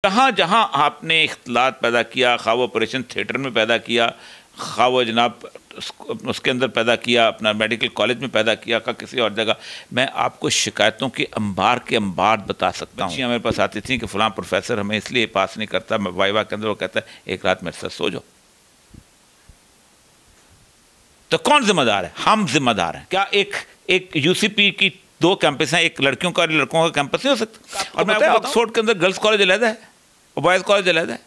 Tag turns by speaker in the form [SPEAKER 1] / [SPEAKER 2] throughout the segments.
[SPEAKER 1] जहाँ जहाँ आपने इख्तलात पैदा किया, खा वो ऑपरेशन थिएटर में पैदा किया, खा वो जनाब उसके अंदर पैदा किया, अपना मेडिकल कॉलेज में पैदा किया, का किसी और जगह, मैं आपको शिकायतों के अंबार बता सकता हूँ। मेरे पास आती थी कि फ़लाँ प्रोफेसर हमें इसलिए पास नहीं करता, मैं वाइवा के अंदर वो कहता है एक रात मेरे साथ सो जाओ। तो कौन जिम्मेदार है? हम जिम्मेदार हैं। क्या एक यूसीपी की 2 कैंपस हैं, एक लड़कियों का लड़कों का कैंपस नहीं हो सकता? और मैं ऑक्सफोर्ड के अंदर गर्ल्स कॉलेज अलहदा है और बॉयज़ कॉलेज अलहदा है।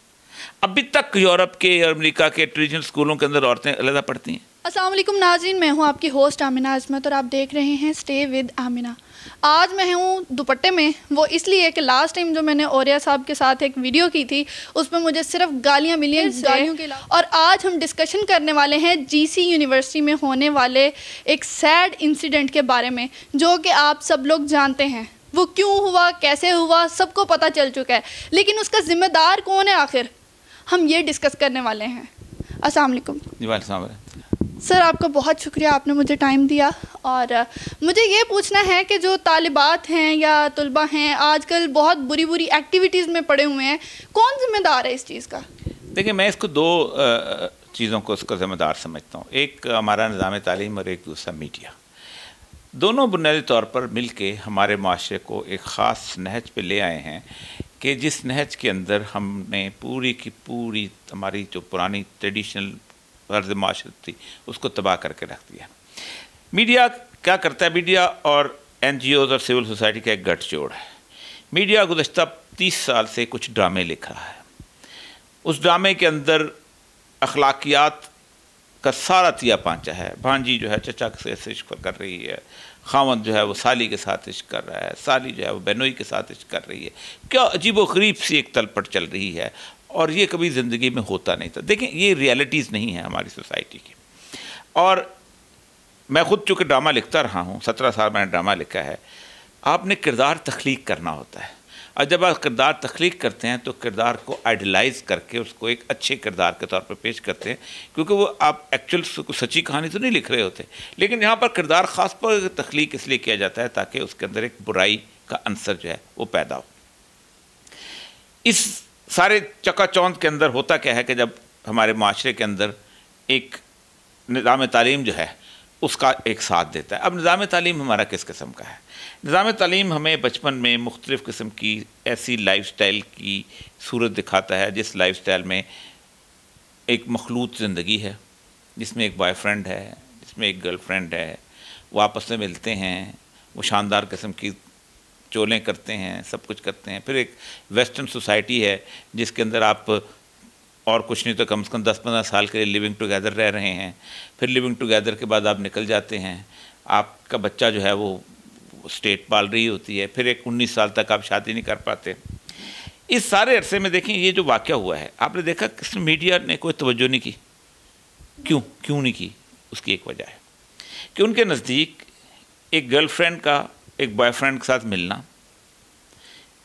[SPEAKER 1] अभी तक यूरोप के और अमेरिका के ट्रेडिशनल स्कूलों के अंदर औरतें अलहदा पढ़ती हैं।
[SPEAKER 2] अस्सलाम वालेकुम नाज़रीन, मैं हूं आपकी होस्ट आमिना अजमत और आप देख रहे हैं स्टे विद आमिना। आज मैं हूं दुपट्टे में, वो इसलिए कि लास्ट टाइम जो मैंने औरिया साहब के साथ एक वीडियो की थी उसमें मुझे सिर्फ गालियां मिली हैं, गालियों के अलावा। और आज हम डिस्कशन करने वाले हैं जीसी यूनिवर्सिटी में होने वाले एक सैड इंसिडेंट के बारे में, जो कि आप सब लोग जानते हैं। वो क्यों हुआ, कैसे हुआ, सबको पता चल चुका है, लेकिन उसका ज़िम्मेदार कौन है आखिर, हम ये डिस्कस करने वाले हैं। अस्सलाम वालेकुम सर, आपका बहुत शुक्रिया, आपने मुझे टाइम दिया। और मुझे ये पूछना है कि जो तालिबात हैं या तलबा हैं आजकल बहुत बुरी बुरी एक्टिविटीज़ में पड़े हुए हैं, कौन ज़िम्मेदार है इस चीज़ का?
[SPEAKER 1] देखिए, मैं इसको 2 चीज़ों को उसका ज़िम्मेदार समझता हूँ। एक हमारा निज़ाम तालीम और एक दूसरा मीडिया। दोनों बुनियादी तौर पर मिल के हमारे माशरे को एक ख़ास नहज पे ले आए हैं कि जिस नहज के अंदर हमने पूरी की पूरी हमारी जो पुरानी ट्रेडिशनल गर्ज़ माशरत थी उसको तबाह करके रख दिया। मीडिया क्या करता है? मीडिया और NGOs और सिविल सोसाइटी का एक गठजोड़ है। मीडिया गुज़श्ता 30 साल से कुछ ड्रामे लिख रहा है। उस ड्रामे के अंदर अखलाकियात का सारा तिया पांचा है। भांजी जो है चचा से इश्क कर रही है, खावंद जो है वो साली के साथ इश्क कर रहा है, साली जो है वो बहनोई के साथ इश्क कर रही है। क्या अजीब व गरीब सी एक तलपट चल रही है, और ये कभी ज़िंदगी में होता नहीं था। देखें, ये रियलिटीज़ नहीं है हमारी सोसाइटी की। और मैं ख़ुद चूँकि ड्रामा लिखता रहा हूँ, 17 साल मैंने ड्रामा लिखा है। आपने किरदार तख्लीक करना होता है, और जब आप किरदार तख्लीक करते हैं तो किरदार को आइडलाइज़ करके उसको एक अच्छे किरदार के तौर पर पेश करते हैं, क्योंकि वो आप एक्चुअल सच्ची कहानी तो नहीं लिख रहे होते। लेकिन यहाँ पर किरदार ख़ास पर तख्लीक इसलिए किया जाता है ताकि उसके अंदर एक बुराई का अंसर जो है वो पैदा हो। इस सारे चकाचौंध के अंदर होता क्या है कि जब हमारे माशरे के अंदर एक निज़ाम तालीम जो है उसका एक साथ देता है। अब निज़ाम तालीम हमारा किस किस्म का है? निज़ाम तालीम हमें बचपन में मुख्तलिफ़ किस्म की ऐसी लाइफस्टाइल की सूरत दिखाता है जिस लाइफस्टाइल में एक मखलूत ज़िंदगी है, जिसमें एक बॉयफ्रेंड है, जिसमें एक गर्लफ्रेंड है, वो आपस में मिलते हैं, वो शानदार किस्म की चोलें करते हैं, सब कुछ करते हैं। फिर एक वेस्टर्न सोसाइटी है जिसके अंदर आप और कुछ नहीं तो कम से कम 10-15 साल के लिए लिविंग टुगेदर रह रहे हैं। फिर लिविंग टुगेदर के बाद आप निकल जाते हैं, आपका बच्चा जो है वो स्टेट पाल रही होती है। फिर एक 19 साल तक आप शादी नहीं कर पाते। इस सारे अरसे में देखें ये जो वाक़या हुआ है, आपने देखा कि मीडिया ने कोई तवज्जो नहीं की। क्यों नहीं की? उसकी एक वजह है कि उनके नज़दीक एक गर्लफ्रेंड का एक बॉयफ्रेंड के साथ मिलना,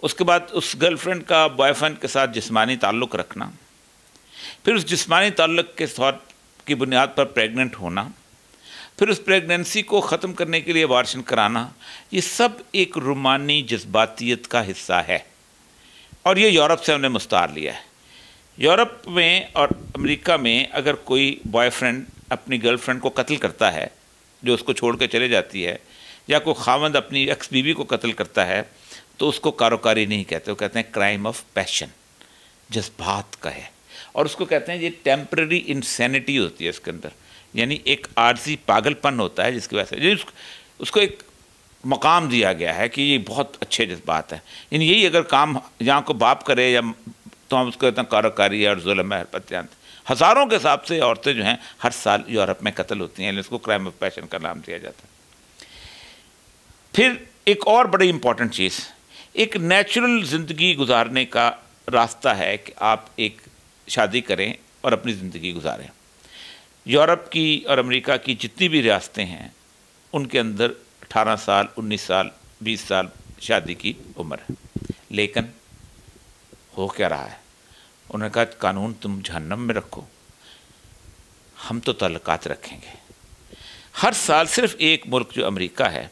[SPEAKER 1] उसके बाद उस गर्लफ्रेंड का बॉयफ्रेंड के साथ जिस्मानी ताल्लुक़ रखना, फिर उस जिस्मानी ताल्लुक़ के तौर की बुनियाद पर प्रेग्नेंट होना, फिर उस प्रेगनेंसी को ख़त्म करने के लिए अबॉर्शन कराना, ये सब एक रूमानी जज्बातियत का हिस्सा है। और ये यूरोप से हमने मुस्तार लिया है। यूरोप में और अमेरिका में अगर कोई बॉयफ्रेंड अपनी गर्लफ्रेंड को कत्ल करता है, जो उसको छोड़ के चले जाती है, या कोई खावंद अपनी एक्स बीवी को कत्ल करता है, तो उसको कारोकारी नहीं कहते, वो कहते हैं क्राइम ऑफ पैशन, जज्बात का है। और उसको कहते हैं ये टेम्पररी इंसैनिटी होती है इसके अंदर, यानी एक आर्जी पागलपन होता है जिसकी वजह से उसको एक मकाम दिया गया है कि ये बहुत अच्छे जज्बात है। यानी यही अगर काम यहाँ को बाप करे या तो हम उसको कहते हैं कारोकारी और जुल्म है, हरपत्यांत। हज़ारों के हिसाब से औरतें जो हैं हर साल यूरोप में कत्ल होती हैं, इसको क्राइम ऑफ पैशन का नाम दिया जाता है। फिर एक और बड़ी इम्पॉर्टेंट चीज़, एक नेचुरल ज़िंदगी गुजारने का रास्ता है कि आप एक शादी करें और अपनी ज़िंदगी गुजारें। यूरोप की और अमेरिका की जितनी भी रियासतें हैं उनके अंदर 18 साल, 19 साल, 20 साल शादी की उम्र है। लेकिन हो क्या रहा है? उन्होंने कहा कानून तुम जहन्नम में रखो, हम तो तल्लुकात रखेंगे। हर साल सिर्फ एक मुल्क जो अमेरिका है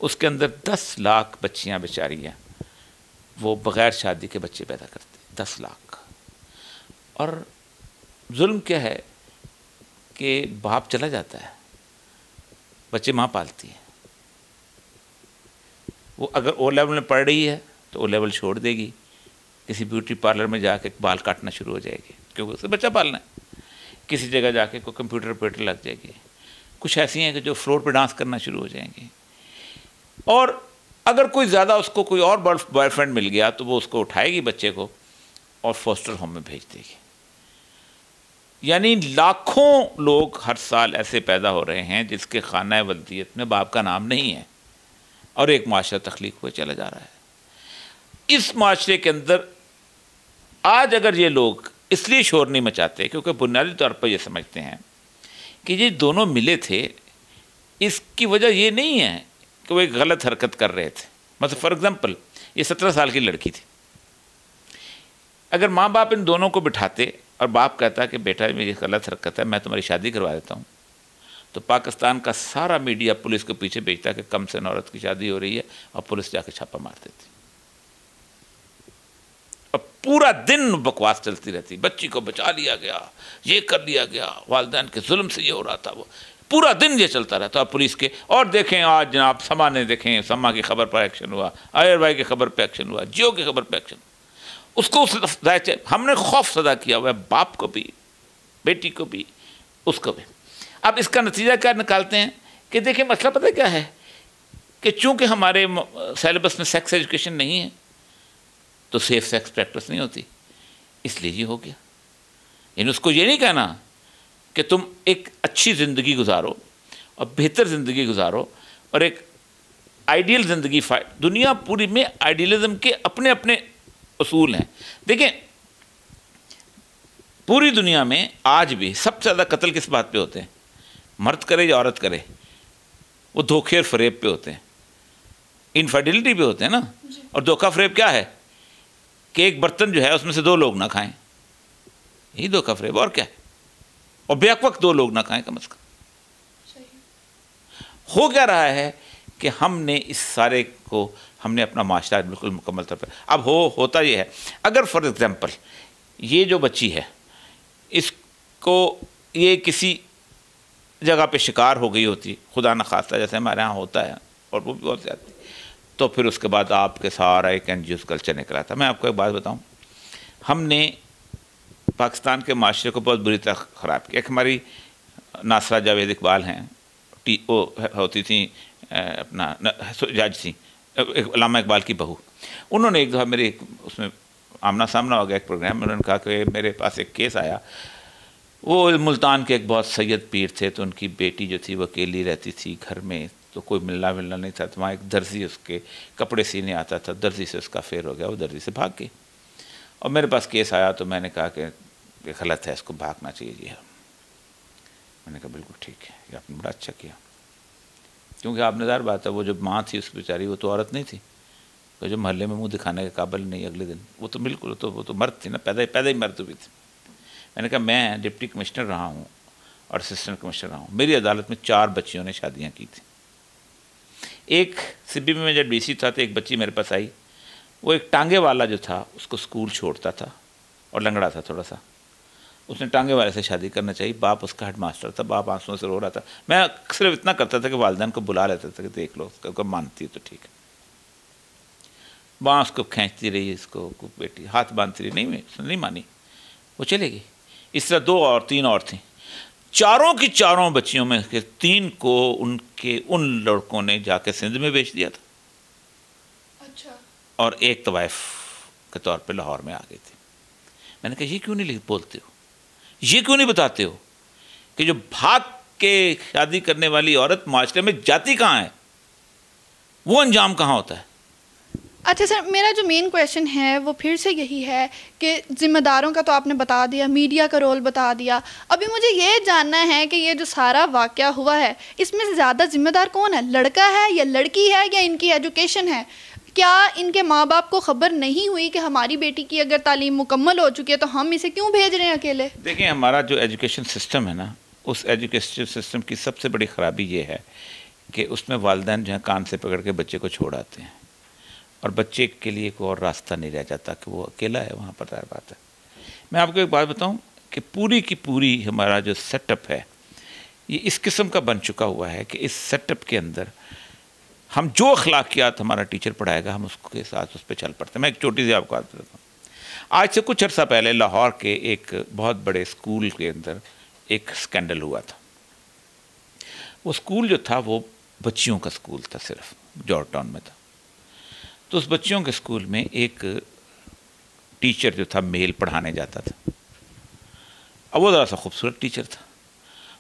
[SPEAKER 1] उसके अंदर 10 लाख बच्चियाँ बेचारी हैं, वो बग़ैर शादी के बच्चे पैदा करते हैं। 10 लाख। और जुल्म क्या है कि बाप चला जाता है, बच्चे माँ पालती है। वो अगर ओ लेवल में पढ़ रही है तो ओ लेवल छोड़ देगी, किसी ब्यूटी पार्लर में जाके बाल काटना शुरू हो जाएगी क्योंकि उसे बच्चा पालना है। किसी जगह जाके कोई कंप्यूटर ऑपरेटर लग जाएगी। कुछ ऐसी हैं कि जो फ्लोर पे डांस करना शुरू हो जाएंगी। और अगर कोई ज़्यादा उसको कोई और बॉयफ्रेंड मिल गया तो वो उसको उठाएगी बच्चे को और फॉस्टर होम में भेज देगी। यानी लाखों लोग हर साल ऐसे पैदा हो रहे हैं जिसके खाना वल्दियत में बाप का नाम नहीं है और एक माशरा तख्लीक हुए चला जा रहा है। इस माशरे के अंदर आज अगर ये लोग इसलिए शोर नहीं मचाते क्योंकि बुनियादी तौर पर ये समझते हैं कि ये दोनों मिले थे, इसकी वजह ये नहीं है कि वो एक गलत हरकत कर रहे थे। मतलब फॉर एग्ज़ाम्पल ये 17 साल की लड़की थी, अगर माँ बाप इन दोनों को बिठाते और बाप कहता कि बेटा मेरी गलत हरकत है, मैं तुम्हारी शादी करवा देता हूँ, तो पाकिस्तान का सारा मीडिया पुलिस के पीछे भेजता कि कम से औरत की शादी हो रही है और पुलिस जाके छापा मार देती और पूरा दिन बकवास चलती रहती। बच्ची को बचा लिया गया, ये कर लिया गया, वालिदैन के जुल्म से ये हो रहा था, वो पूरा दिन ये चलता रहता है पुलिस के। और देखें आज जनाब समा ने देखें, समा की खबर पर एक्शन हुआ, आयर भाई की खबर पर एक्शन हुआ, जियो की खबर पर एक्शन। उसको हमने खौफ सदा किया हुआ है, बाप को भी, बेटी को भी, उसको भी। अब इसका नतीजा क्या निकालते हैं कि देखिए मसला पता क्या है कि चूंकि हमारे सिलेबस में सेक्स एजुकेशन नहीं है तो सेफ सेक्स प्रैक्टिस नहीं होती, इसलिए ये हो गया। यानी उसको ये नहीं कहना कि तुम एक अच्छी ज़िंदगी गुजारो और बेहतर ज़िंदगी गुजारो और एक आइडियल ज़िंदगी। दुनिया पूरी में आइडियलिज्म के अपने अपने उसूल हैं। देखें पूरी दुनिया में आज भी सबसे ज़्यादा कत्ल किस बात पे होते हैं, मर्द करे या औरत करे, वो धोखे और फरेब पे होते हैं, इनफिडेलिटी पे होते हैं ना। और धोखा फरेब क्या है कि एक बर्तन जो है उसमें से 2 लोग ना खाएं, यही धोखा फरेब और क्या है। और बेवक्त 2 लोग ना खाएं कम से कम। हो क्या रहा है कि हमने इस सारे को हमने अपना माशरा बिल्कुल मुकम्मल तौर पर अब होता ये है, अगर फॉर एग्ज़ाम्पल ये जो बच्ची है इसको ये किसी जगह पे शिकार हो गई होती, खुदा न खास्ता जैसे हमारे यहाँ होता है और वो भी बहुत ज़्यादा, तो फिर उसके बाद आपके सारा एक एनजीओ कल्चर निकला था। मैं आपको एक बात बताऊँ, हमने पाकिस्तान के माशरे को बहुत बुरी तरह ख़राब किया। एक हमारी नासरा जावेद इकबाल हैं, वो होती थी अपना जज थी, अल्लामा इकबाल की बहू। उन्होंने एक दफ़ा मेरे उसमें आमना सामना हो गया एक प्रोग्राम में, उन्होंने कहा कि मेरे पास एक केस आया, वो मुल्तान के एक बहुत सैयद पीर थे, तो उनकी बेटी जो थी वो अकेली रहती थी घर में, तो कोई मिलना नहीं था, तो वहाँ एक दर्जी उसके कपड़े सीने आता था, दर्जी से उसका फेर हो गया, वो दर्जी से भाग गई। और मेरे पास केस आया तो मैंने कहा कि ये गलत है, इसको भागना चाहिए जी। मैंने कहा बिल्कुल ठीक है, ये आपने बड़ा अच्छा किया, क्योंकि आपने ज़ाहिर बात है वो जो माँ थी उस बेचारी, वो तो औरत नहीं थी, तो जो मोहल्ले में मुंह दिखाने के काबिल नहीं, अगले दिन वो तो बिल्कुल वो तो मर्द थी ना, पैदा ही मर्द हुई थी। मैंने कहा मैं डिप्टी कमिश्नर रहा हूँ और असिस्टेंट कमिश्नर रहा हूँ, मेरी अदालत में 4 बच्चियों ने शादियाँ की थी। एक सिब्बी में जब डीसी था तो एक बच्ची मेरे पास आई, वो एक टांगे वाला जो था उसको स्कूल छोड़ता था और लंगड़ा था थोड़ा सा, उसने टांगे वाले से शादी करना चाहिए, बाप उसका हेड मास्टर था, बाप आंसुओं से रो रहा था। मैं सिर्फ इतना करता था कि वालिदैन को बुला लेता था कि देख लो उसको मानती है तो ठीक है। बाँ उसको खींचती रही, इसको बेटी हाथ बांधती रही, नहीं उसने नहीं मानी, वो चलेगी। इस तरह 2 और 3 और थीं, चारों की चारों बच्चियों में से 3 को उन लड़कों ने जाके सिंध में बेच दिया था। अच्छा। और एक तवाइफ के तौर पे लाहौर में आ गई थी। मैंने कहा ये क्यों नहीं बोलते हो, ये क्यों नहीं बताते हो कि जो भाग के शादी करने वाली औरत माशरे में जाती कहाँ है, वो अंजाम कहाँ होता है।
[SPEAKER 2] अच्छा सर, मेरा जो मेन क्वेश्चन है वो फिर से यही है कि ज़िम्मेदारों का तो आपने बता दिया, मीडिया का रोल बता दिया, अभी मुझे ये जानना है कि ये जो सारा वाक़या हुआ है इसमें से ज़्यादा ज़िम्मेदार कौन है, लड़का है या लड़की है या इनकी एजुकेशन है? क्या इनके माँ बाप को ख़बर नहीं हुई कि हमारी बेटी की अगर तालीम मुकम्मल हो चुकी है तो हम इसे क्यों भेज रहे हैं अकेले?
[SPEAKER 1] देखिए हमारा जो एजुकेशन सिस्टम है ना, उस एजुकेशन सिस्टम की सबसे बड़ी ख़राबी ये है कि उसमें वालिदैन जो है कान से पकड़ के बच्चे को छोड़ आते हैं और बच्चे के लिए कोई और रास्ता नहीं रह जाता कि वो अकेला है वहाँ पर। रह बात है, मैं आपको एक बात बताऊँ कि पूरी की पूरी हमारा जो सेटअप है ये इस किस्म का बन चुका हुआ है कि इस सेटअप के अंदर हम जो अखलाकियात हमारा टीचर पढ़ाएगा हम उसके साथ उस पर चल पड़ते हैं। मैं एक छोटी सी आपको बात बताता हूँ। आज से कुछ अर्सा पहले लाहौर के एक बहुत बड़े स्कूल के अंदर एक स्कैंडल हुआ था। वो स्कूल जो था वो बच्चियों का स्कूल था, सिर्फ जॉर्ज टाउन में था। तो उस बच्चियों के स्कूल में एक टीचर जो था मेल पढ़ाने जाता था। अब वो ज़रा सा खूबसूरत टीचर था।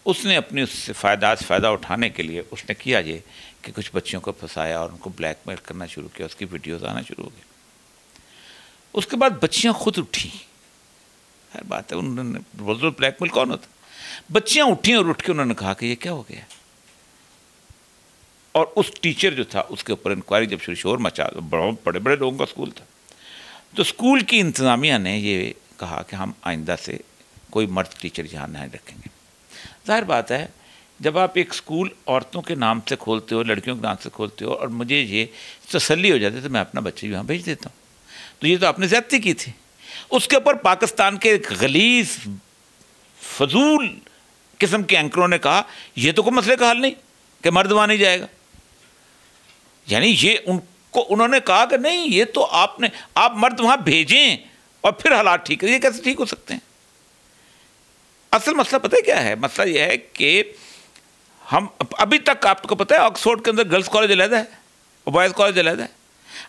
[SPEAKER 1] उसने अपनी उससे फ़ायदा उठाने के लिए उसने किया ये कि कुछ बच्चियों को फंसाया और उनको ब्लैकमेल करना शुरू किया। उसकी वीडियोस आना शुरू हो गई। उसके बाद बच्चियां खुद उठी। हर बात है, उन्होंने बोल ब्लैकमेल कौन होता। बच्चियां उठी और उठ के उन्होंने कहा कि ये क्या हो गया। और उस टीचर जो था उसके ऊपर इंक्वायरी जब शोर मचा, बहुत बड़े बड़े लोगों का स्कूल था, तो स्कूल की इंतज़ामिया ने ये कहा कि हम आइंदा से कोई मर्द टीचर यहाँ नहीं रखेंगे। ज़ाहिर बात है, जब आप एक स्कूल औरतों के नाम से खोलते हो, लड़कियों के नाम से खोलते हो, और मुझे ये तसल्ली हो जाती है तो मैं अपना बच्चे यहाँ भेज देता हूँ। तो ये तो आपने ज़्यादती की थी। उसके ऊपर पाकिस्तान के गलीज़ फजूल किस्म के एंकरों ने कहा ये तो कोई मसले का हल नहीं कि मर्द वहाँ नहीं जाएगा। यानी ये उनको उन्होंने कहा कि नहीं, ये तो आप मर्द वहाँ भेजें और फिर हालात ठीक है। ये कैसे ठीक हो सकते हैं। असल मसला पता है क्या है? मसला यह है कि हम अभी तक, आपको पता है ऑक्सफोर्ड के अंदर गर्ल्स कॉलेज अलग है और बॉयज़ कॉलेज अलग है।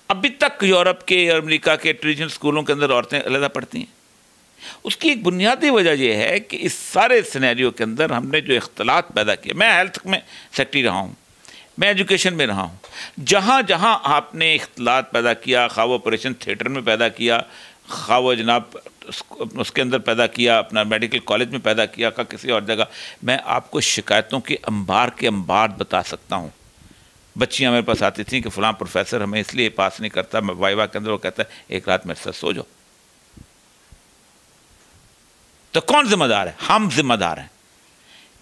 [SPEAKER 1] अभी तक यूरोप के और अमेरिका के ट्रेडिशनल स्कूलों के अंदर औरतें अलग पढ़ती हैं। उसकी एक बुनियादी वजह यह है कि इस सारे सिनेरियो के अंदर हमने जो इख्तलात पैदा किया, मैं हेल्थ में सेक्रेटरी रहा हूँ, मैं एजुकेशन में रहा हूँ, जहाँ जहाँ आपने इख्तलात पैदा किया, खा वो ऑपरेशन थिएटर में पैदा किया, खा वो जनाब उसके अंदर पैदा किया, अपना मेडिकल कॉलेज में पैदा किया, का किसी और जगह, मैं आपको शिकायतों के अंबार बता सकता हूँ। बच्चियाँ मेरे पास आती थी कि फ़लाँ प्रोफेसर हमें इसलिए पास नहीं करता, मैं वाइवा के अंदर वो कहता है एक रात मेरे साथ सो जाओ। तो कौन जिम्मेदार है? हम जिम्मेदार हैं।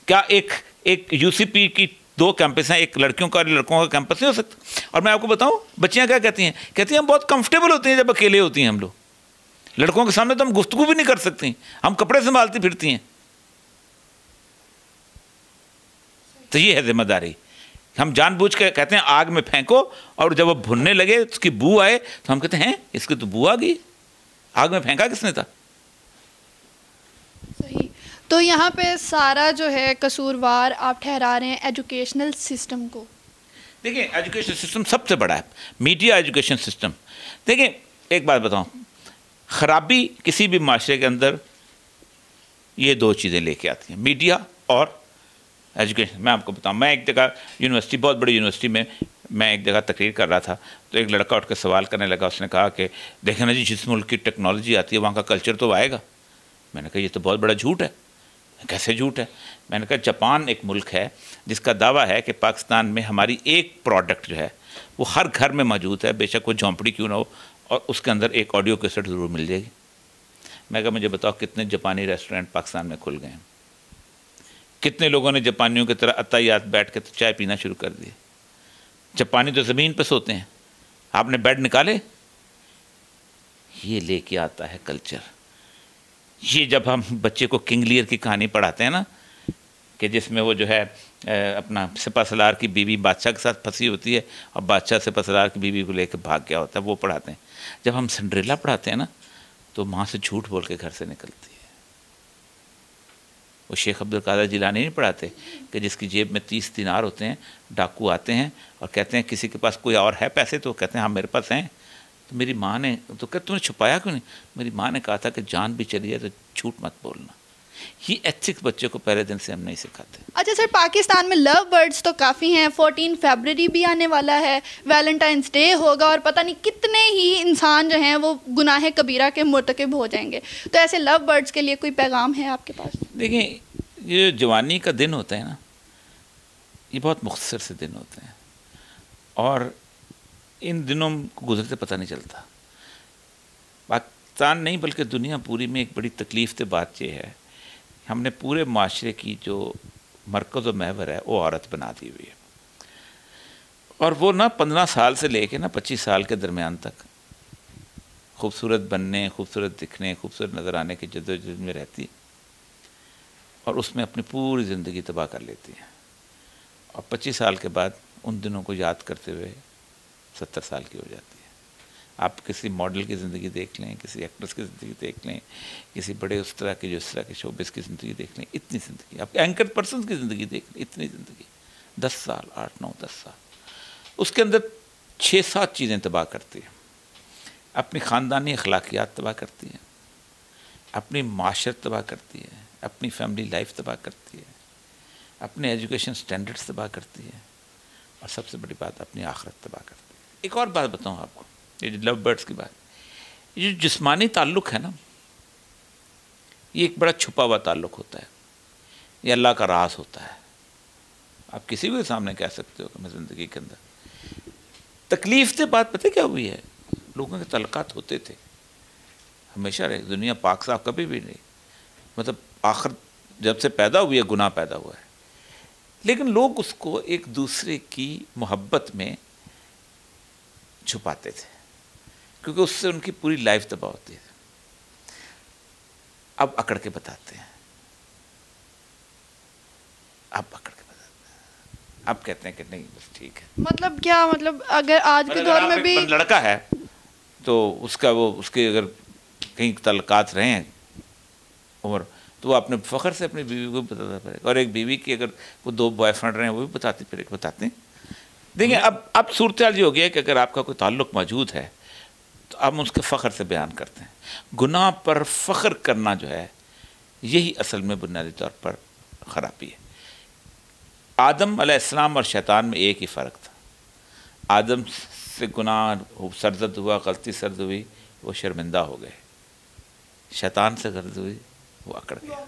[SPEAKER 1] क्या एक यूसीपी की 2 कैंपस हैं, एक लड़कियों का और लड़कों का कैंपस नहीं हो सकता? और मैं आपको बताऊं बच्चियां क्या कहती हैं? कहती हैं हम बहुत कंफर्टेबल होती हैं जब अकेले होती हैं हम लोग। लड़कों के सामने तो हम गुफ्तगू भी नहीं कर सकती, हम कपड़े संभालती फिरती हैं। तो ये है जिम्मेदारी। हम जानबूझ के कहते हैं आग में फेंको, और जब वो भुनने लगे उसकी बू आए तो हम कहते हैं इसकी तो बू आ गई, आग में फेंका किसने था?
[SPEAKER 2] सही। तो यहाँ पे सारा जो है कसूरवार आप ठहरा रहे हैं एजुकेशनल सिस्टम को।
[SPEAKER 1] देखिए एजुकेशन सिस्टम सबसे बड़ा है, मीडिया एजुकेशन सिस्टम। देखिए एक बात बताऊं, ख़राबी किसी भी माशरे के अंदर ये 2 चीज़ें लेके आती हैं, मीडिया और एजुकेशन। मैं आपको बताऊं, मैं एक जगह यूनिवर्सिटी, बहुत बड़ी यूनिवर्सिटी में मैं एक जगह तकरीर कर रहा था, तो एक लड़का उठ के सवाल करने लगा। उसने कहा कि देखें ना जी, जिस मुल्क की टेक्नोलॉजी आती है वहाँ का कल्चर तो आएगा। मैंने कहा ये तो बहुत बड़ा झूठ है। कैसे झूठ है? मैंने कहा जापान एक मुल्क है जिसका दावा है कि पाकिस्तान में हमारी एक प्रोडक्ट जो है वो हर घर में मौजूद है, बेशक वो झोंपड़ी क्यों ना हो, और उसके अंदर एक ऑडियो कैसेट ज़रूर मिल जाएगी। मैं कहा मुझे बताओ कितने जापानी रेस्टोरेंट पाकिस्तान में खुल गए हैं? कितने लोगों ने जापानियों की तरह अतायात बैठ के तो चाय पीना शुरू कर दिए? जापानी तो ज़मीन पर सोते हैं, आपने बेड निकाले। ये लेके आता है कल्चर। ये जब हम बच्चे को किंग लियर की कहानी पढ़ाते हैं ना, कि जिसमें वो जो है अपना सिपा सलार की बीवी बादशाह के साथ फंसी होती है और बादशाह सिपा सलार की बीवी को लेकर भाग गया होता है, वो पढ़ाते हैं। जब हम सिंड्रेला पढ़ाते हैं ना, तो माँ से झूठ बोल के घर से निकलती है। वो शेख अब्दुल कादिर जिलानी नहीं पढ़ाते कि जिसकी जेब में 30 दिनार होते हैं, डाकू आते हैं और कहते हैं किसी के पास कोई और है पैसे, तो कहते हैं हाँ मेरे पास हैं। तो मेरी माँ ने तो कहते तुमने छुपाया क्यों नहीं? मेरी माँ ने कहा था कि जान भी चली है तो झूठ मत बोलना। ये एथिक्स बच्चे को पहले दिन से हम नहीं सिखाते।
[SPEAKER 2] अच्छा सर, पाकिस्तान में लव बर्ड्स तो काफ़ी हैं, 14 फरवरी भी आने वाला है, वैलेंटाइंस डे होगा, और पता नहीं कितने ही इंसान जो हैं वो गुनाह कबीरा के मुर्तकिब हो जाएंगे। तो ऐसे लव बर्ड्स के लिए कोई पैगाम है आपके पास?
[SPEAKER 1] देखिए ये जवानी का दिन होता है ना, ये बहुत मुख्तसर से दिन होते हैं और इन दिनों को गुजरते पता नहीं चलता। पाकिस्तान नहीं बल्कि दुनिया पूरी में एक बड़ी तकलीफ से बात यह है, हमने पूरे माशरे की जो मरकज़ व महवर है वो औरत बना दी हुई है। और वो ना 15 साल से लेके ना 25 साल के दरमियान तक खूबसूरत बनने, खूबसूरत दिखने, खूबसूरत नज़र आने की जद्दोजहद में रहती है और उसमें अपनी पूरी ज़िंदगी तबाह कर लेती है। और 25 साल के बाद उन दिनों को याद करते हुए 70 साल की हो जाती है। आप किसी मॉडल की ज़िंदगी देख लें, किसी एक्ट्रेस की ज़िंदगी देख लें, किसी बड़े उस तरह की जो इस तरह के शोबिस की ज़िंदगी देख लें, इतनी ज़िंदगी, आप एंकर पर्सन की ज़िंदगी देख लें, इतनी ज़िंदगी 10 साल, 8, 9, 10 साल, उसके अंदर 6-7 चीज़ें तबाह करती हैं। अपनी ख़ानदानी अखलाकियात तबाह करती हैं, अपनी माशरत तबाह करती है, अपनी फैमिली लाइफ तबाह करती है, अपने एजुकेशन स्टैंडर्ड्स तबाह करती है और सबसे बड़ी बात अपनी आखिरत तबाह करती है। एक और बात बताऊँ आपको, ये जो लव बर्ड्स की बात, ये जो जिस्मानी ताल्लुक़ है ना, ये एक बड़ा छुपा हुआ ताल्लुक़ होता है, ये अल्लाह का राज होता है। आप किसी के सामने कह सकते हो कि मैं ज़िंदगी के अंदर तकलीफ़ से बात पता क्या हुई है, लोगों के तल्क़ात होते थे हमेशा रहे, दुनिया पाक साफ कभी भी नहीं, मतलब आखिर जब से पैदा हुई है गुनाह पैदा हुआ है, लेकिन लोग उसको एक दूसरे की मोहब्बत में छुपाते थे क्योंकि उससे उनकी पूरी लाइफ तबाह होती है। अब अकड़ के बताते हैं, अब अकड़ के बताते हैं, अब कहते हैं कि नहीं बस ठीक है।
[SPEAKER 2] मतलब क्या, मतलब अगर आज के दौर में भी
[SPEAKER 1] लड़का है तो उसका वो उसके अगर कहीं तल्क़ात रहे हैं उम्र, तो वो अपने फ़ख्र से अपनी बीवी को बताता फिरे, और एक बीवी की अगर वो 2 बॉयफ्रेंड रहे हैं वो भी बताते हैं। देखिए अब सूरत हाल ये हो गया है कि अगर आपका कोई ताल्लुक़ मौजूद है तो आप उसके फ़ख्र से बयान करते हैं। गुनाह पर फ़ख्र करना जो है यही असल में बुनियादी तौर पर ख़राबी है। आदम अलैहिस्सलाम और शैतान में एक ही फ़र्क था, आदम से गुनाह सरजद हुआ, गलती सरद हुई, वो शर्मिंदा हो गए, शैतान से गर्द हुई, वो अकड़ गया।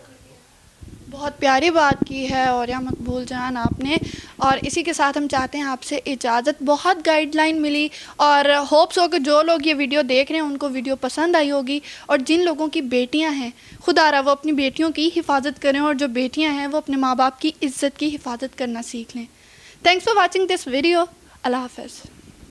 [SPEAKER 2] बहुत प्यारी बात की है और या मकबूल जान आपने, और इसी के साथ हम चाहते हैं आपसे इजाज़त। बहुत गाइडलाइन मिली और होप्स हो कि जो लोग ये वीडियो देख रहे हैं उनको वीडियो पसंद आई होगी, और जिन लोगों की बेटियां हैं खुदारा वो अपनी बेटियों की हिफाजत करें, और जो बेटियां हैं वो अपने माँ बाप की इज़्ज़त की हिफाजत करना सीख लें। Thanks for watching this video. अल्लाह हाफ़िज़।